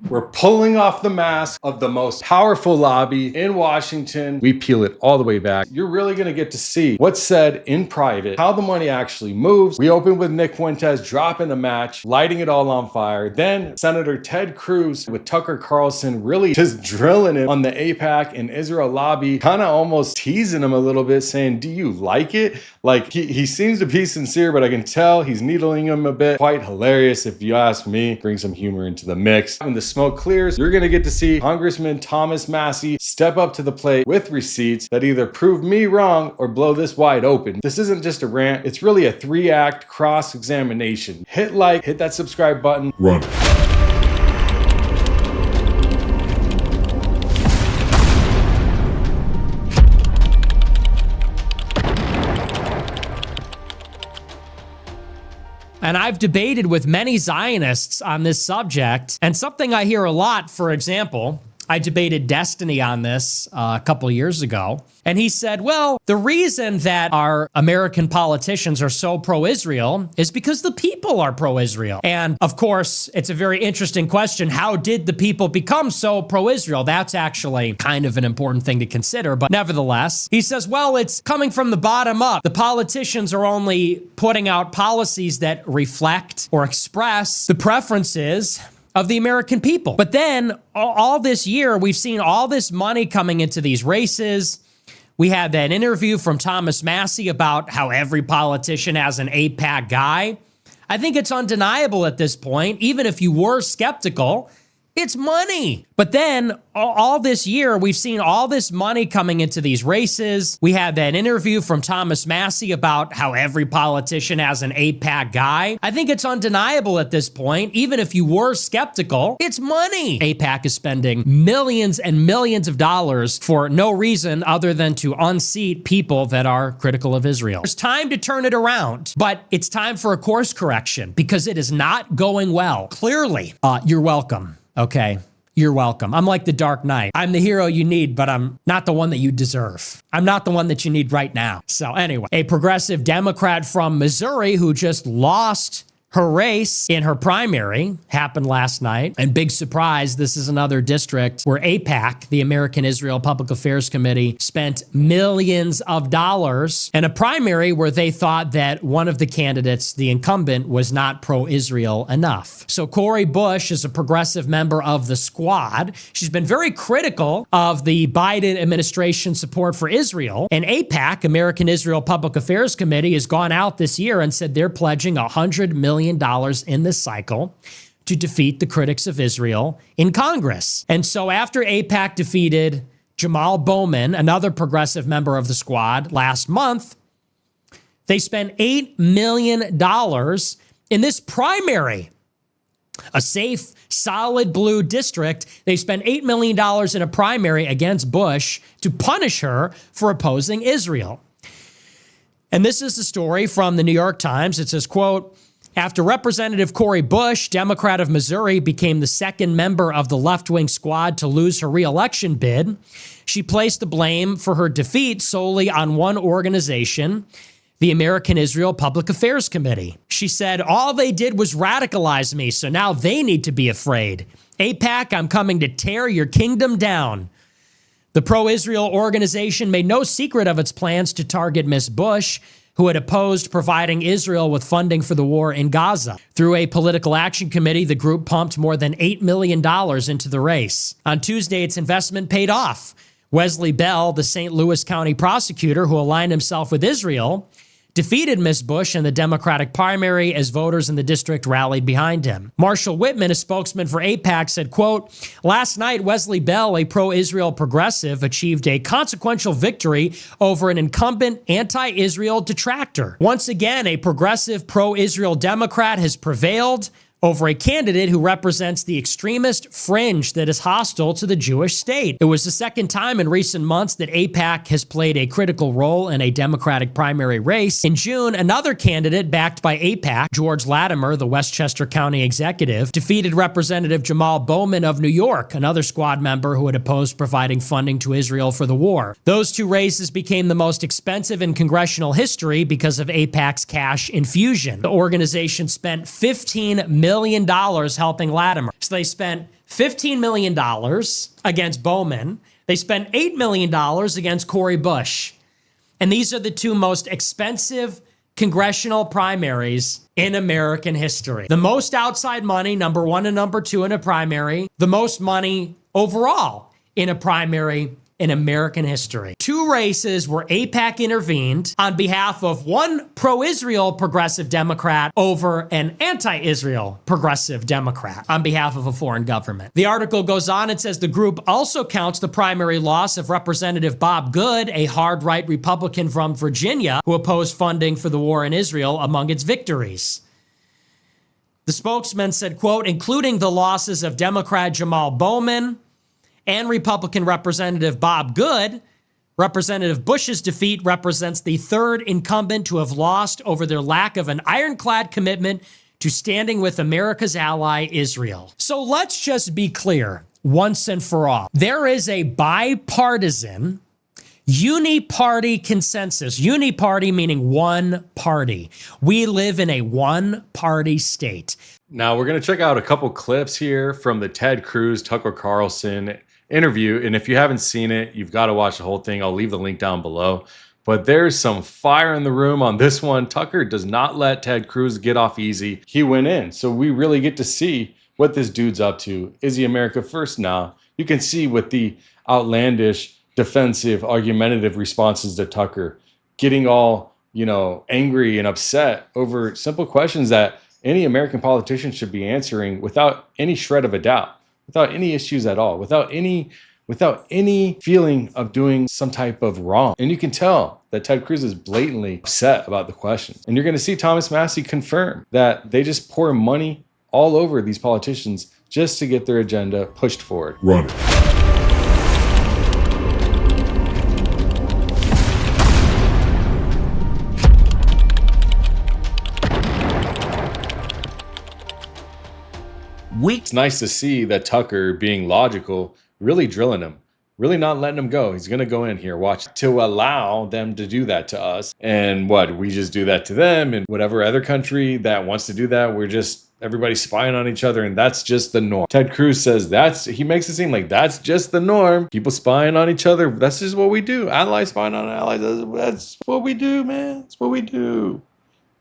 We're pulling off the mask of the most powerful lobby in Washington. We peel it all the way back. You're really going to get to see what's said in private, how the money actually moves. We open with Nick Fuentes dropping the match, lighting it all on fire. Then Senator Ted Cruz with Tucker Carlson really just drilling him on the AIPAC and Israel lobby, kind of almost teasing him a little bit, saying, do you like it? Like he seems to be sincere, but I can tell he's needling him a bit. Quite hilarious if you ask me. Bring some humor into the mix. When the smoke clears, you're gonna get to see Congressman Thomas Massie step up to the plate with receipts that either prove me wrong or blow this wide open. This isn't just a rant, it's really a 3-act cross-examination. Hit like, hit that subscribe button, run. And I've debated with many Zionists on this subject, and something I hear a lot, for example, I debated Destiny on this a couple years ago, and he said, well, the reason that our American politicians are so pro-Israel is because the people are pro-Israel. And of course, it's a very interesting question. How did the people become so pro-Israel? That's actually kind of an important thing to consider. But nevertheless, he says, well, it's coming from the bottom up. The politicians are only putting out policies that reflect or express the preferences of the American people. But then all this year, we've seen all this money coming into these races. We had that interview from Thomas Massie about how every politician has an AIPAC guy. I think it's undeniable at this point, even if you were skeptical, it's money. But then all this year, we've seen all this money coming into these races. We had that interview from Thomas Massie about how every politician has an AIPAC guy. I think it's undeniable at this point, even if you were skeptical, it's money. AIPAC is spending millions and millions of dollars for no reason other than to unseat people that are critical of Israel. There's time to turn it around, but it's time for a course correction because it is not going well. Clearly, you're welcome. Okay, you're welcome. I'm like the Dark Knight. I'm the hero you need, but I'm not the one that you deserve. I'm not the one that you need right now. So anyway, a progressive Democrat from Missouri who just lost her race in her primary happened last night. And big surprise, this is another district where AIPAC, the American Israel Public Affairs Committee, spent millions of dollars in a primary where they thought that one of the candidates, the incumbent, was not pro-Israel enough. So Cori Bush is a progressive member of the squad. She's been very critical of the Biden administration support for Israel. And AIPAC, American Israel Public Affairs Committee, has gone out this year and said they're pledging $100 million in this cycle to defeat the critics of Israel in Congress. And so after AIPAC defeated Jamal Bowman, another progressive member of the squad, last month, they spent $8 million in this primary. A safe, solid blue district. They spent $8 million in a primary against Bush to punish her for opposing Israel. And this is the story from the New York Times. It says, quote, after Representative Cori Bush, Democrat of Missouri, became the second member of the left-wing squad to lose her re-election bid, she placed the blame for her defeat solely on one organization, the American Israel Public Affairs Committee. She said, all they did was radicalize me, so now they need to be afraid. AIPAC, I'm coming to tear your kingdom down. The pro-Israel organization made no secret of its plans to target Ms. Bush, who had opposed providing Israel with funding for the war in Gaza. Through a political action committee, the group pumped more than $8 million into the race. On Tuesday, its investment paid off. Wesley Bell, the St. Louis County prosecutor who aligned himself with Israel, defeated Ms. Bush in the Democratic primary as voters in the district rallied behind him. Marshall Whitman, a spokesman for AIPAC, said, quote, last night, Wesley Bell, a pro-Israel progressive, achieved a consequential victory over an incumbent anti-Israel detractor. Once again, a progressive pro-Israel Democrat has prevailed over a candidate who represents the extremist fringe that is hostile to the Jewish state. It was the second time in recent months that AIPAC has played a critical role in a Democratic primary race. In June, another candidate backed by AIPAC, George Latimer, the Westchester County executive, defeated Representative Jamal Bowman of New York, another squad member who had opposed providing funding to Israel for the war. Those two races became the most expensive in congressional history because of AIPAC's cash infusion. The organization spent $15 million million helping Latimer. So they spent $15 million against Bowman. They spent $8 million against Cori Bush. And these are the two most expensive congressional primaries in American history. The most outside money, number one and number two in a primary. The most money overall in a primary in American history. Two races where AIPAC intervened on behalf of one pro-Israel progressive Democrat over an anti-Israel progressive Democrat on behalf of a foreign government. The article goes on and says the group also counts the primary loss of Representative Bob Good, a hard-right Republican from Virginia who opposed funding for the war in Israel, among its victories. The spokesman said, quote, including the losses of Democrat Jamal Bowman and Republican Representative Bob Good, Representative Bush's defeat represents the third incumbent to have lost over their lack of an ironclad commitment to standing with America's ally, Israel. So let's just be clear once and for all. There is a bipartisan uni-party consensus. Uni-party meaning one party. We live in a one-party state. Now we're going to check out a couple clips here from the Ted Cruz, Tucker Carlson interview. And if you haven't seen it, you've got to watch the whole thing. I'll leave the link down below. But there's some fire in the room on this one. Tucker does not let Ted Cruz get off easy. He went in. So we really get to see what this dude's up to. Is he America first now? You can see with the outlandish, defensive, argumentative responses to Tucker, getting all, angry and upset over simple questions that any American politician should be answering without any shred of a doubt, without any issues at all, without any feeling of doing some type of wrong. And you can tell that Ted Cruz is blatantly upset about the questions. And you're going to see Thomas Massie confirm that they just pour money all over these politicians just to get their agenda pushed forward. Run it. It's nice to see that Tucker, being logical, really drilling him, really not letting him go. He's going to go in here, watch, to allow them to do that to us. And we just do that to them. And whatever other country that wants to do that, everybody's spying on each other. And that's just the norm. Ted Cruz says he makes it seem like that's just the norm. People spying on each other. That's just what we do. Allies spying on allies. That's what we do, man. That's what we do.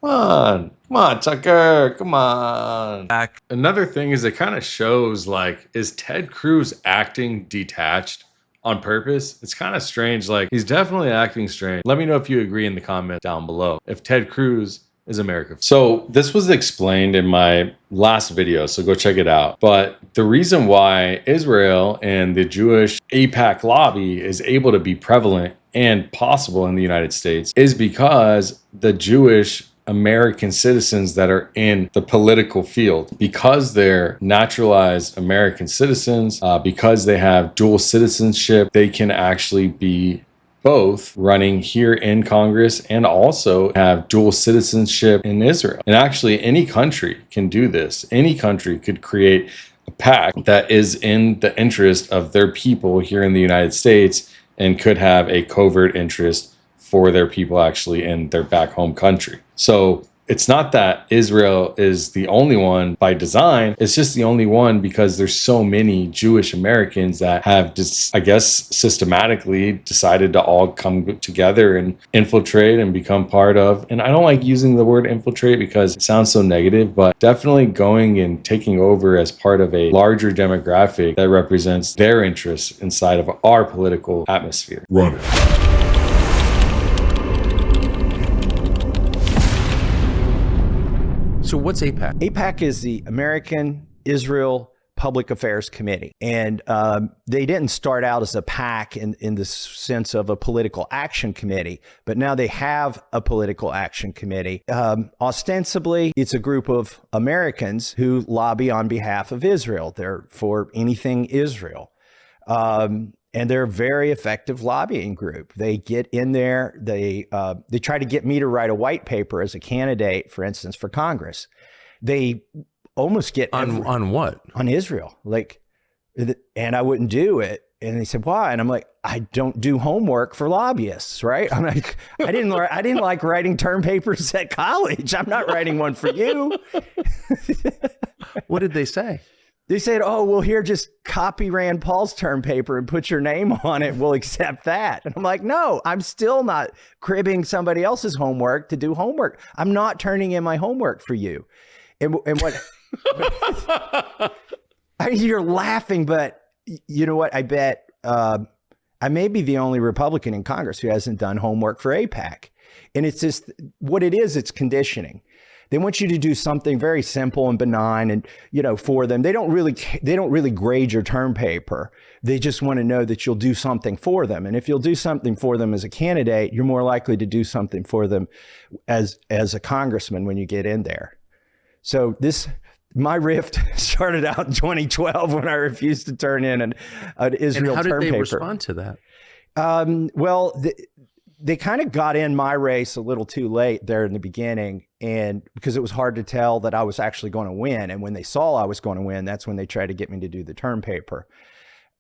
Come on, Tucker. Come on. Another thing is it kind of shows, is Ted Cruz acting detached on purpose? It's kind of strange. He's definitely acting strange. Let me know if you agree in the comment down below. If Ted Cruz is America. So this was explained in my last video, so go check it out. But the reason why Israel and the Jewish AIPAC lobby is able to be prevalent and possible in the United States is because the Jewish American citizens that are in the political field, because they're naturalized American citizens, because they have dual citizenship, they can actually be both running here in Congress and also have dual citizenship in Israel. And actually, any country can do this. Any country could create a PAC that is in the interest of their people here in the United States and could have a covert interest for their people actually in their back home country. So it's not that Israel is the only one by design. It's just the only one because there's so many Jewish Americans that have just, systematically decided to all come together and infiltrate and become part of. And I don't like using the word infiltrate because it sounds so negative, but definitely going and taking over as part of a larger demographic that represents their interests inside of our political atmosphere. Run it. So what's AIPAC? AIPAC is the American Israel Public Affairs Committee. And they didn't start out as a PAC in the sense of a political action committee, but now they have a political action committee. Ostensibly, it's a group of Americans who lobby on behalf of Israel. They're for anything Israel. And they're a very effective lobbying group. They get in there, they try to get me to write a white paper as a candidate, for instance, for Congress. They almost get on what? On Israel. And I wouldn't do it. And they said, why? And I'm like, I don't do homework for lobbyists, right? I'm like, I didn't like writing term papers at college. I'm not writing one for you. What did they say? They said, oh, well, here, just copy Rand Paul's term paper and put your name on it. We'll accept that. And I'm like, no, I'm still not cribbing somebody else's homework to do homework. I'm not turning in my homework for you. And what you're laughing, but you know what? I bet I may be the only Republican in Congress who hasn't done homework for AIPAC. And it's just what it is. It's conditioning. They want you to do something very simple and benign, and for them, they don't really grade your term paper. They just want to know that you'll do something for them. And if you'll do something for them as a candidate, you're more likely to do something for them as a congressman when you get in there. So my rift started out in 2012 when I refused to turn in an Israel term paper. And how did they respond to that? Well, they kind of got in my race a little too late there in the beginning, and because it was hard to tell that I was actually going to win. And when they saw I was going to win, that's when they tried to get me to do the term paper.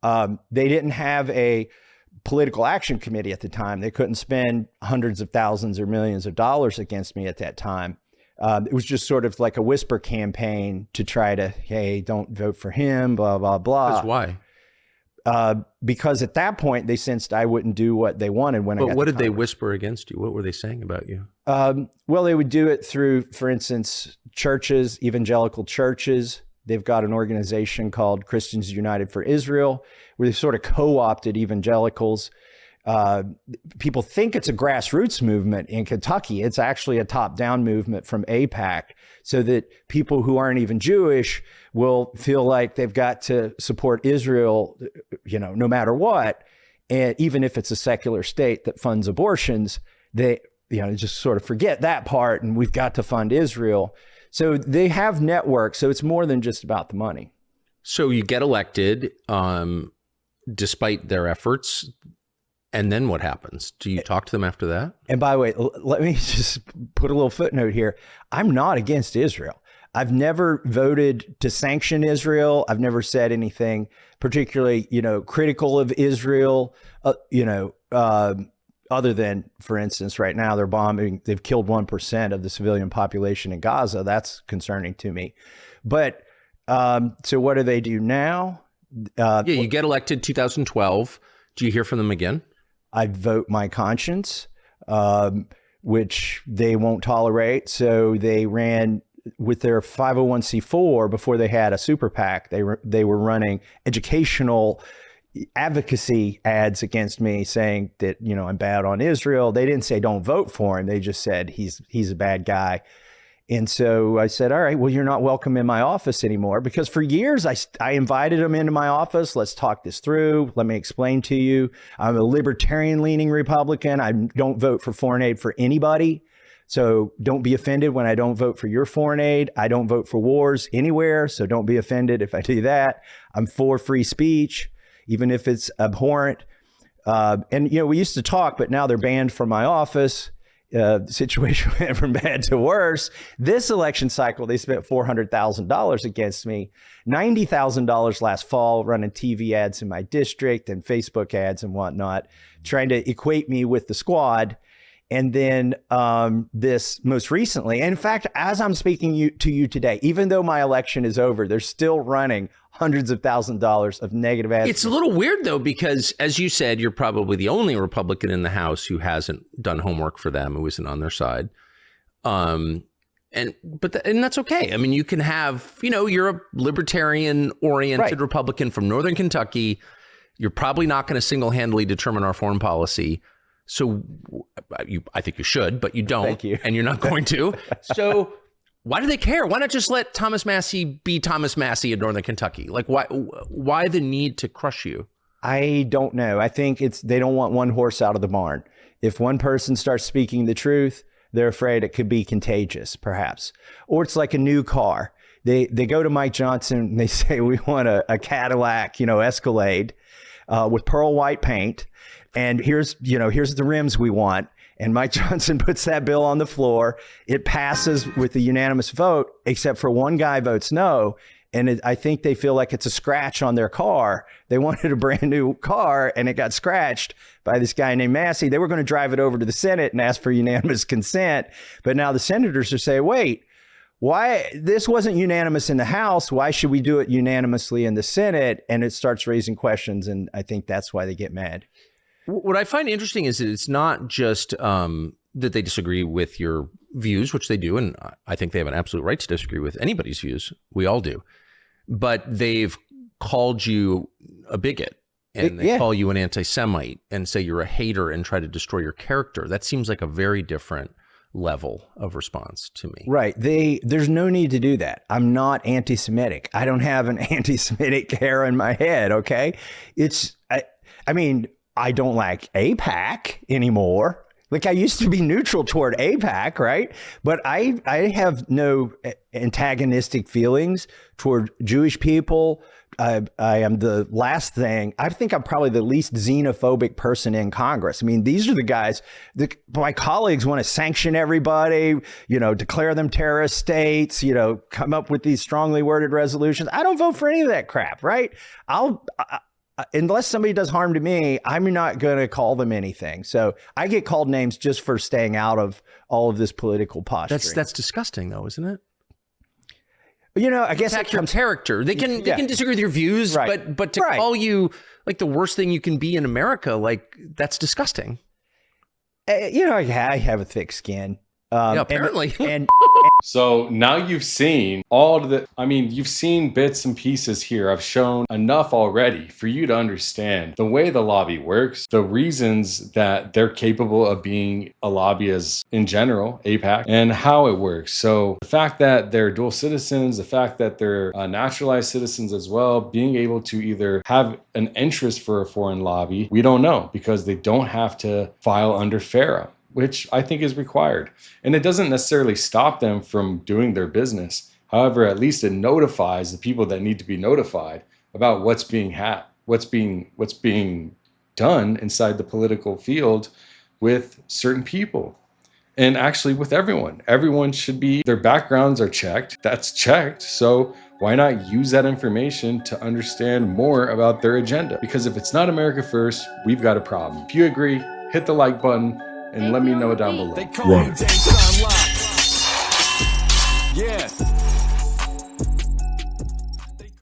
They didn't have a political action committee at the time. They couldn't spend hundreds of thousands or millions of dollars against me at that time. It was just sort of like a whisper campaign to try to, hey, don't vote for him, blah, blah, blah. Because why? Because at that point, they sensed I wouldn't do what they wanted when I got But what did they Congress. whisper against you? What were they saying about you? Well, they would do it through, for instance, churches, evangelical churches. They've got an organization called Christians United for Israel, where they sort of co-opted evangelicals. People think it's a grassroots movement in Kentucky. It's actually a top-down movement from AIPAC, so that people who aren't even Jewish will feel like they've got to support Israel, no matter what. And even if it's a secular state that funds abortions, they, just sort of forget that part, and we've got to fund Israel. So they have networks. So it's more than just about the money. So you get elected, despite their efforts. And then what happens? Do you talk to them after that? And by the way, let me just put a little footnote here. I'm not against Israel. I've never voted to sanction Israel. I've never said anything particularly, critical of Israel, other than, for instance, right now they're bombing. They've killed 1% of the civilian population in Gaza. That's concerning to me. But so what do they do now? You get elected 2012. Do you hear from them again? I vote my conscience, which they won't tolerate. So they ran with their 501c4 before they had a super PAC. They were running educational advocacy ads against me, saying that I'm bad on Israel. They didn't say don't vote for him. They just said he's a bad guy. And so I said, all right, well, you're not welcome in my office anymore, because for years I invited them into my office. Let's talk this through. Let me explain to you. I'm a libertarian leaning Republican. I don't vote for foreign aid for anybody. So don't be offended when I don't vote for your foreign aid. I don't vote for wars anywhere. So don't be offended if I do that. I'm for free speech, even if it's abhorrent. And we used to talk, but now they're banned from my office. The situation went from bad to worse. This election cycle, they spent $400,000 against me, $90,000 last fall running TV ads in my district and Facebook ads and whatnot, trying to equate me with the squad. And then this most recently, and in fact, as I'm speaking to you today, even though my election is over, they're still running hundreds of thousands of dollars of negative ads. It's a little weird, though, because as you said, you're probably the only Republican in the House who hasn't done homework for them, who isn't on their side. And that's okay. I mean, you can have, you're a libertarian-oriented Republican from Northern Kentucky. You're probably not going to single-handedly determine our foreign policy. So I think you should, but you don't. Thank you. And you're not going to. So why do they care? Why not just let Thomas Massie be Thomas Massie in Northern Kentucky? Like, why the need to crush you? I don't know. I think they don't want one horse out of the barn. If one person starts speaking the truth, they're afraid it could be contagious, perhaps. Or it's like a new car. They go to Mike Johnson and they say, we want a Cadillac, Escalade with pearl white paint. And here's the rims we want. And Mike Johnson puts that bill on the floor. It passes with a unanimous vote, except for one guy votes no. And I think they feel like it's a scratch on their car. They wanted a brand new car and it got scratched by this guy named Massie. They were going to drive it over to the Senate and ask for unanimous consent. But now the senators are saying, wait, why this wasn't unanimous in the House? Why should we do it unanimously in the Senate? And it starts raising questions. And I think that's why they get mad. What I find interesting is that it's not just that they disagree with your views, which they do. And I think they have an absolute right to disagree with anybody's views. We all do. But they've called you a bigot. And they call you an anti-Semite and say you're a hater and try to destroy your character. That seems like a very different level of response to me. Right. There's no need to do that. I'm not anti-Semitic. I don't have an anti-Semitic hair in my head. Okay. I mean, I don't like AIPAC anymore. Like I used to be neutral toward AIPAC, right? But I have no antagonistic feelings toward Jewish people. I am the last thing. I think I'm probably the least xenophobic person in Congress. I mean, these are the guys that my colleagues want to sanction everybody, declare them terrorist states, come up with these strongly worded resolutions. I don't vote for any of that crap, right? Unless somebody does harm to me, I'm not going to call them anything. So I get called names just for staying out of all of this political posturing. That's disgusting, though, isn't it? I guess attack your character. They can disagree with your views, right. but to call you like the worst thing you can be in America, like that's disgusting. I have a thick skin. Apparently. And So now you've seen you've seen bits and pieces here. I've shown enough already for you to understand the way the lobby works, the reasons that they're capable of being a lobby as in general, AIPAC, and how it works. So the fact that they're dual citizens, the fact that they're naturalized citizens as well, being able to either have an interest for a foreign lobby, we don't know because they don't have to file under FARA, which I think is required. And it doesn't necessarily stop them from doing their business. However, at least it notifies the people that need to be notified about what's being done inside the political field with certain people. And actually with everyone. Everyone should be, their backgrounds are checked. That's checked. So why not use that information to understand more about their agenda? Because if it's not America first, we've got a problem. If you agree, hit the like button and let me know down below. They call me Dave Sunlock. Yeah.